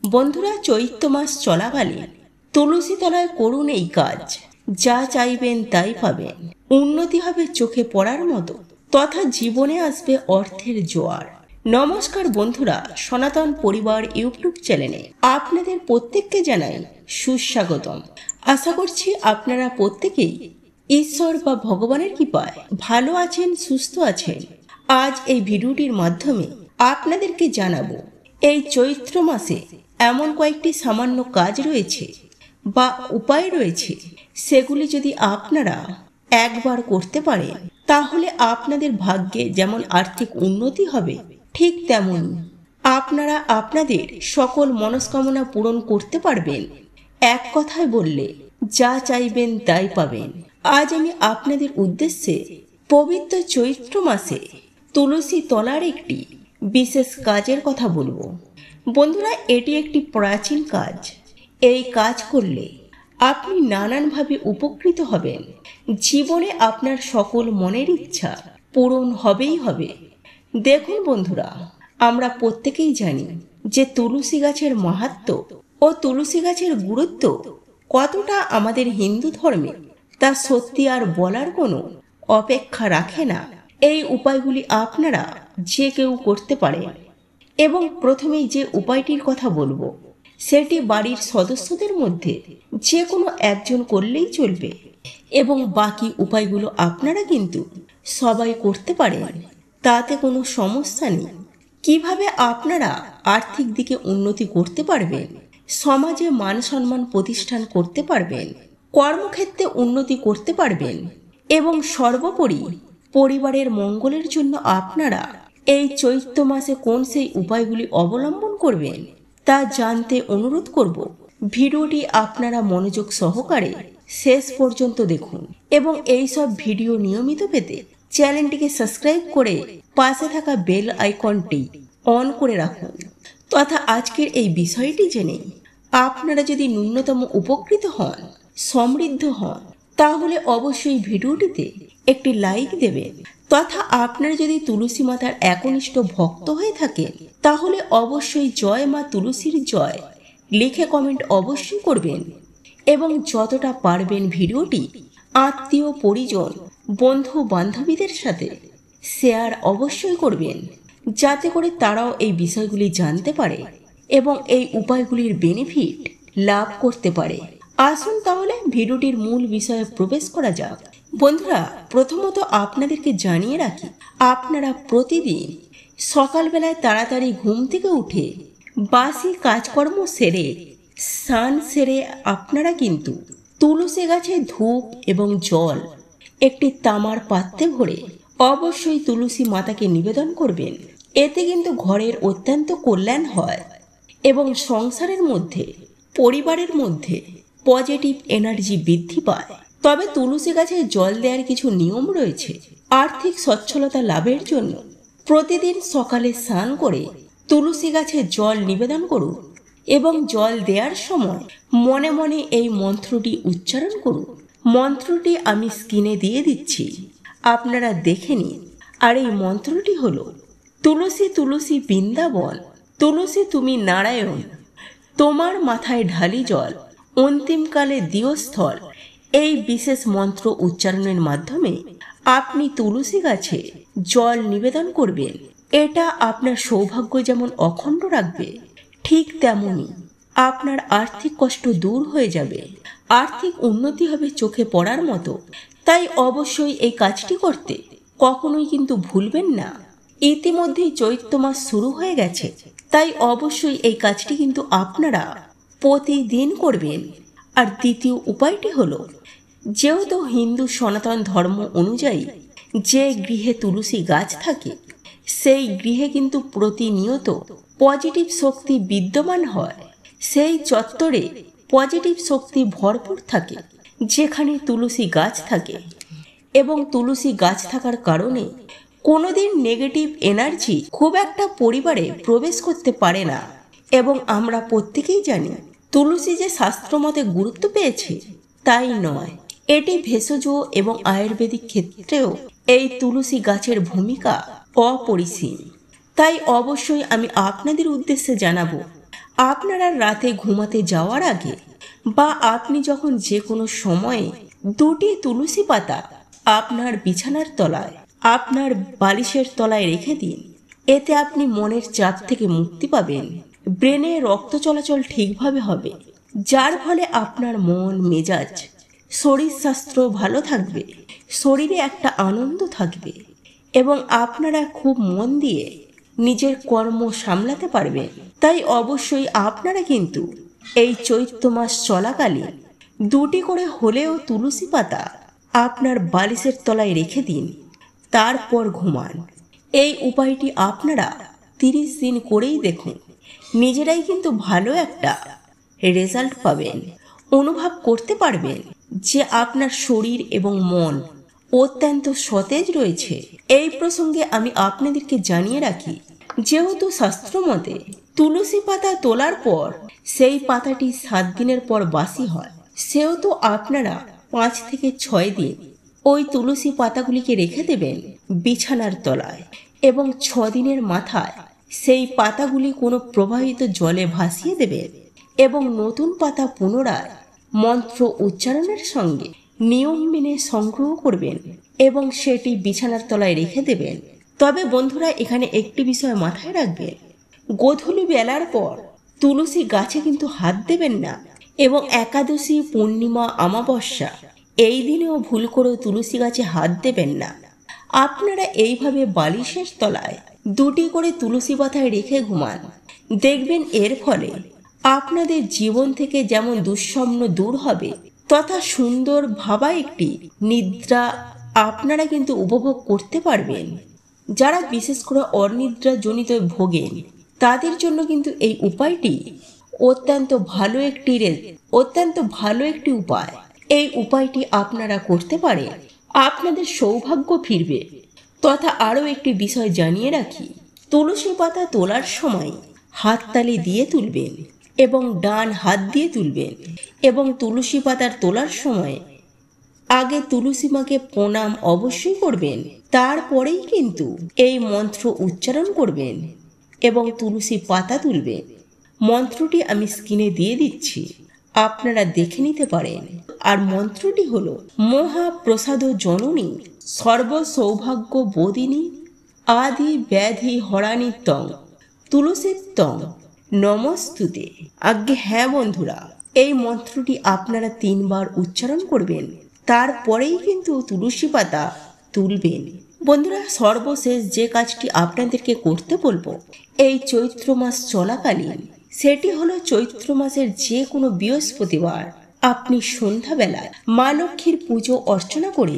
বন্ধুরা, চৈত্র মাস চলাকালীন তুলসী তলায় করুন এই কাজ। যা চাইবেন তাই পাবেন। উন্নতি হবে চোখে পড়ার মতো, তথা জীবনে আসবে অর্থের জোয়ার। নমস্কার বন্ধুরা, সনাতন পরিবার ইউটিউব চ্যানেলে আপনাদের প্রত্যেককে জানাই সুস্বাগতম। আশা করছি আপনারা প্রত্যেকেই ঈশ্বর বা ভগবানের কৃপায় ভালো আছেন, সুস্থ আছেন। আজ এই ভিডিওটির মাধ্যমে আপনাদেরকে জানাবো, এই চৈত্র মাসে এমন কয়েকটি সামান্য কাজ রয়েছে বা উপায় রয়েছে, সেগুলি যদি আপনারা একবার করতে পারেন তাহলে আপনাদের ভাগ্যে যেমন আর্থিক উন্নতি হবে, ঠিক তেমন আপনারা আপনাদের সকল মনস্কামনা পূরণ করতে পারবেন। এক কথায় বললে যা চাইবেন তাই পাবেন। আজ আমি আপনাদের উদ্দেশ্যে পবিত্র চৈত্র মাসে তুলসী তলার একটি বিশেষ কাজের কথা বলবো। বন্ধুরা, এটি একটি প্রাচীন কাজ। এই কাজ করলে আপনি নানানভাবে উপকৃত হবেন। জীবনে আপনার সকল মনের ইচ্ছা পূরণ হবেই হবে। দেখুন বন্ধুরা, আমরা প্রত্যেকেই জানি যে তুলসী গাছের মাহাত্ম্য ও তুলসী গাছের গুরুত্ব কতটা আমাদের হিন্দু ধর্মে, তা সত্যি আর বলার কোনো অপেক্ষা রাখে না। এই উপায়গুলি আপনারা যে কেউ করতে পারেন, এবং প্রথমেই যে উপায়টির কথা বলবো সেটি বাড়ির সদস্যদের মধ্যে যে কোনো একজন করলেই চলবে, এবং বাকি উপায়গুলো আপনারা কিন্তু সবাই করতে পারেন, তাতে কোনো সমস্যা নেই। কিভাবে আপনারা আর্থিক দিকে উন্নতি করতে পারবেন, সমাজে মান সম্মান প্রতিষ্ঠান করতে পারবেন, কর্মক্ষেত্রে উন্নতি করতে পারবেন, এবং সর্বোপরি পরিবারের মঙ্গলের জন্য আপনারা এই চৈত্র মাসে কোন সেই উপায়গুলি অবলম্বন করবেন, তা জানতে অনুরোধ করব। ভিডিওটি আপনারা মনোযোগ সহকারে শেষ পর্যন্ত দেখুন, এবং এই সব ভিডিও নিয়মিত পেতে চ্যানেলটিকে সাবস্ক্রাইব করে পাশে থাকা বেল আইকনটি অন করে রাখুন। তথা আজকের এই বিষয়টি জেনে আপনারা যদি ন্যূনতম উপকৃত হন, সমৃদ্ধ হন, তাহলে অবশ্যই ভিডিওটিতে একটি লাইক দেবেন। তথা আপনারা যদি তুলসী মাতার একনিষ্ঠ ভক্ত হয়ে থাকেন তাহলে অবশ্যই জয় মা তুলসীর জয় লিখে কমেন্ট অবশ্যই করবেন, এবং যতটা পারবেন ভিডিওটি আত্মীয় পরিজন বন্ধু বান্ধবীদের সাথে শেয়ার অবশ্যই করবেন, যাতে করে তারাও এই বিষয়গুলি জানতে পারে এবং এই উপায়গুলির বেনিফিট লাভ করতে পারে। আসুন তাহলে ভিডিওটির মূল বিষয়ে প্রবেশ করা যাক। বন্ধুরা, প্রথমত আপনাদেরকে জানিয়ে রাখি, আপনারা প্রতিদিন সকালবেলায় তাড়াতাড়ি ঘুম থেকে উঠে বাসি কাজকর্ম সেরে স্নান সেরে আপনারা কিন্তু তুলসী গাছে ধূপ এবং জল একটি তামার পাত্রে ভরে অবশ্যই তুলসী মাতাকে নিবেদন করবেন। এতে কিন্তু ঘরের অত্যন্ত কল্যাণ হয় এবং সংসারের মধ্যে, পরিবারের মধ্যে পজিটিভ এনার্জি বৃদ্ধি পায়। তবে তুলসী গাছে জল দেওয়ার কিছু নিয়ম রয়েছে। আর্থিক সচ্ছলতা লাভের জন্য প্রতিদিন সকালে স্নান করে তুলসী গাছে জল নিবেদন করুন, এবং জল দেওয়ার সময় মনে মনে এই মন্ত্রটি উচ্চারণ করুন। মন্ত্রটি আমি স্ক্রিনে দিয়ে দিচ্ছি, আপনারা দেখে নিন। আর এই মন্ত্রটি হলো, তুলসী তুলসী বৃন্দাবন, তুলসী তুমি নারায়ণ, তোমার মাথায় ঢালি জল, অন্তিমকালে দিও স্থল। এই বিশেষ মন্ত্র উচ্চারণের মাধ্যমে আপনি তুলসী গাছে জল নিবেদন করবেন। এটা আপনার সৌভাগ্য যেমন অখণ্ড রাখবে, ঠিক তেমনি আপনার আর্থিক কষ্ট দূর হয়ে যাবে, আর্থিক উন্নতি হবে চোখে পড়ার মতো। তাই অবশ্যই এই কাজটি করতে কখনোই কিন্তু ভুলবেন না। ইতিমধ্যেই চৈত্র মাস শুরু হয়ে গেছে, তাই অবশ্যই এই কাজটি কিন্তু আপনারা প্রতিদিন করবেন। আর দ্বিতীয় উপায়টি হলো, যেহেতু হিন্দু সনাতন ধর্ম অনুযায়ী যে গৃহে তুলসী গাছ থাকে সেই গৃহে কিন্তু প্রতিনিয়ত পজিটিভ শক্তি বিদ্যমান হয়। সেই চত্বরে পজিটিভ শক্তি ভরপুর থাকে যেখানে তুলসী গাছ থাকে, এবং তুলসী গাছ থাকার কারণে কোনোদিন নেগেটিভ এনার্জি খুব একটা পরিবারে প্রবেশ করতে পারে না। এবং আমরা প্রত্যেকেই জানি তুলসী যে শাস্ত্রমতে গুরুত্ব পেয়েছে তাই নয়, এটি ভেষজ এবং আয়ুর্বেদিক ক্ষেত্রেও এই তুলসী গাছের ভূমিকা অপরিসীম। তাই অবশ্যই আমি আপনাদের উদ্দেশ্যে জানাবো, আপনারা রাতে ঘুমাতে যাওয়ার আগে বা আপনি যখন যে কোনো সময়ে 2টি তুলসী পাতা আপনার বিছানার তলায়, আপনার বালিশের তলায় রেখে দিন। এতে আপনি মনের চাপ থেকে মুক্তি পাবেন, ব্রেনে রক্ত চলাচল ঠিকভাবে হবে, যার ফলে আপনার মন মেজাজ শরীর স্বাস্থ্য ভালো থাকবে, শরীরে একটা আনন্দ থাকবে এবং আপনারা খুব মন দিয়ে নিজের কর্ম সামলাতে পারবেন। তাই অবশ্যই আপনারা কিন্তু এই চৈত্র মাস চলাকালীন 2টি করে হলেও তুলসী পাতা আপনার বালিশের তলায় রেখে দিন, তারপর ঘুমান। এই উপায়টি আপনারা 30 দিন করেই দেখুন, নিজেরাই কিন্তু ভালো একটা রেজাল্ট পাবেন, অনুভব করতে পারবেন যে আপনার শরীর এবং মন অত্যন্ত সতেজ রয়েছে। এই প্রসঙ্গে আমি আপনাদেরকে জানিয়ে রাখি, যেহেতু শাস্ত্র মতে তুলসী পাতা তোলার পর সেই পাতাটি 7 দিনের পর বাসি হয়, সেহেতু আপনারা 5 থেকে 6 দিন ওই তুলসী পাতাগুলিকে রেখে দেবেন বিছানার তলায় এবং 6 দিনের মাথায় সেই পাতাগুলি কোনো প্রবাহিত জলে ভাসিয়ে দেবেন এবং নতুন পাতা পুনরায় মন্ত্র উচ্চারণের সঙ্গে নিয়ম মেনে সংগ্রহ করবেন এবং সেটি বিছানার তলায় রেখে দেবেন। তবে বন্ধুরা, এখানে একটি বিষয় মাথায় রাখবেন, গোধূলি বেলার পর তুলসী গাছে কিন্তু হাত দেবেন না এবং একাদশী, পূর্ণিমা, অমাবস্যা এই দিনেও ভুল করেও তুলসী গাছে হাত দেবেন না। আপনারা এইভাবে বালিশের তলায় 2টি করে তুলসী পাতায় রেখে ঘুমান, দেখবেন এর ফলে আপনাদের জীবন থেকে যেমন দুঃস্বপ্ন দূর হবে, তথা সুন্দর ভাবা একটি নিদ্রা আপনারা কিন্তু উপভোগ করতে পারবেন। যারা বিশেষ করে অনিদ্রা জনিত ভোগেন, তাদের জন্য কিন্তু এই উপায়টি অত্যন্ত ভালো একটি উপায়। এই উপায়টি আপনারা করতে পারেন, আপনাদের সৌভাগ্য ফিরবে। তথা আরও একটি বিষয় জানিয়ে রাখি, তুলসী পাতা তোলার সময় হাততালি দিয়ে তুলবেন এবং ডান হাত দিয়ে তুলবেন এবং তুলসী পাতার তোলার সময় আগে তুলসী মাকে প্রণাম অবশ্যই করবেন, তারপরেই কিন্তু এই মন্ত্র উচ্চারণ করবেন এবং তুলসী পাতা তুলবেন। মন্ত্রটি আমি স্ক্রিনে দিয়ে দিচ্ছি, আপনারা দেখে নিতে পারেন। আর মন্ত্রটি হলো, মহাপ্রসাদ জননী সর্ব সৌভাগ্য বোধিনী আদি ব্যাধি হরানি তং তুলসী তং নমস্তুতে। আজ্ঞে হ্যাঁ বন্ধুরা, এই মন্ত্রটি আপনারা 3 বার উচ্চারণ করবেন, তারপরেই কিন্তু তুলসী পাতা তুলবেন। বন্ধুরা, সর্বশেষ যে কাজটি আপনাদেরকে করতে বলবো এই চৈত্র মাস চলাকালীন, সেটি হলো চৈত্র মাসের যে কোনো বৃহস্পতিবার আপনি সন্ধ্যাবেলায় মা লক্ষ্মীর পুজো অর্চনা করে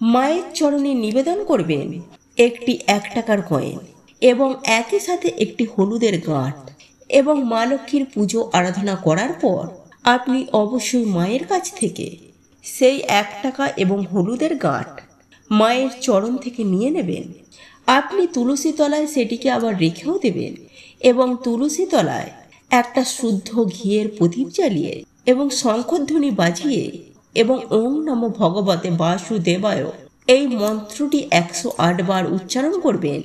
মায়ের চরণে নিবেদন করবেন একটি 1 টাকার কয়েন এবং একই সাথে একটি হলুদের গাঁট। এবং মা লক্ষ্মীর পুজো আরাধনা করার পর আপনি অবশ্যই মায়ের কাছ থেকে সেই 1 টাকা এবং হলুদের গাঁট মায়ের চরণ থেকে নিয়ে নেবেন। আপনি তুলসী তলায় সেটিকে আবার রেখেও দেবেন এবং তুলসী তলায় একটা শুদ্ধ ঘিয়ের প্রদীপ জ্বালিয়ে এবং শঙ্খধ্বনি বাজিয়ে এবং ওম নমো ভগবতে বাসুদেবায় এই মন্ত্রটি 108 বার উচ্চারণ করবেন।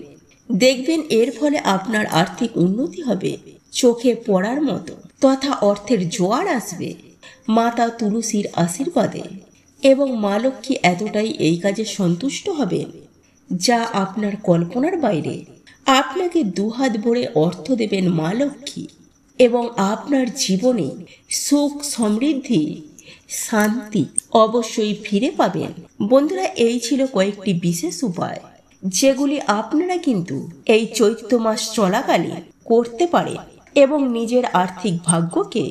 দেখবেন এর ফলে আপনার আর্থিক উন্নতি হবে চোখে পড়ার মতো, তথা অর্থের জোয়ার আসবে মাতা তুলসীর আশীর্বাদে এবং মা লক্ষ্মী এতটাই এই কাজে সন্তুষ্ট হবেন যা আপনার কল্পনার বাইরে। আপনাকে 2 হাত ভরে অর্থ দেবেন মা লক্ষ্মী এবং আপনার জীবনে সুখ, সমৃদ্ধি, শান্তি অবশ্যই ফিরে পাবেন। বন্ধুরা, এই ছিল কয়েকটি বিশেষ উপায় যেগুলি আপনারা কিন্তু এই চৈত্র মাস চলাকালীন করতে পারেন এবং নিজের আর্থিক ভাগ্যকে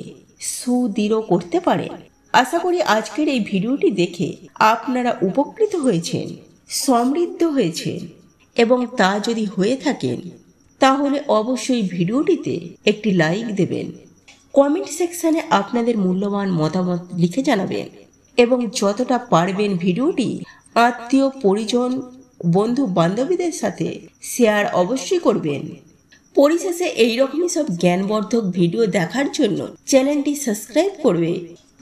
সুদৃঢ় করতে পারেন। আশা করি আজকের এই ভিডিওটি দেখে আপনারা উপকৃত হয়েছেন, সমৃদ্ধ হয়েছেন এবং তা যদি হয়ে থাকেন তাহলে অবশ্যই ভিডিওটিতে একটি লাইক দেবেন, কমেন্ট সেকশনে আপনাদের মূল্যবান মতামত লিখে জানাবেন এবং যতটা পারবেন ভিডিওটি আত্মীয়, পরিজন, বন্ধু বান্ধবীদের সাথে শেয়ার অবশ্যই করবেন। পরিশেষে এইরকমই সব জ্ঞানবর্ধক ভিডিও দেখার জন্য চ্যানেলটি সাবস্ক্রাইব করবে,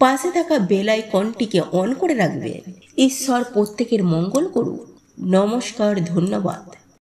পাশে থাকা বেল আইকনটিকে অন করে রাখবেন। ঈশ্বর প্রত্যেকের মঙ্গল করুন। নমস্কার, ধন্যবাদ।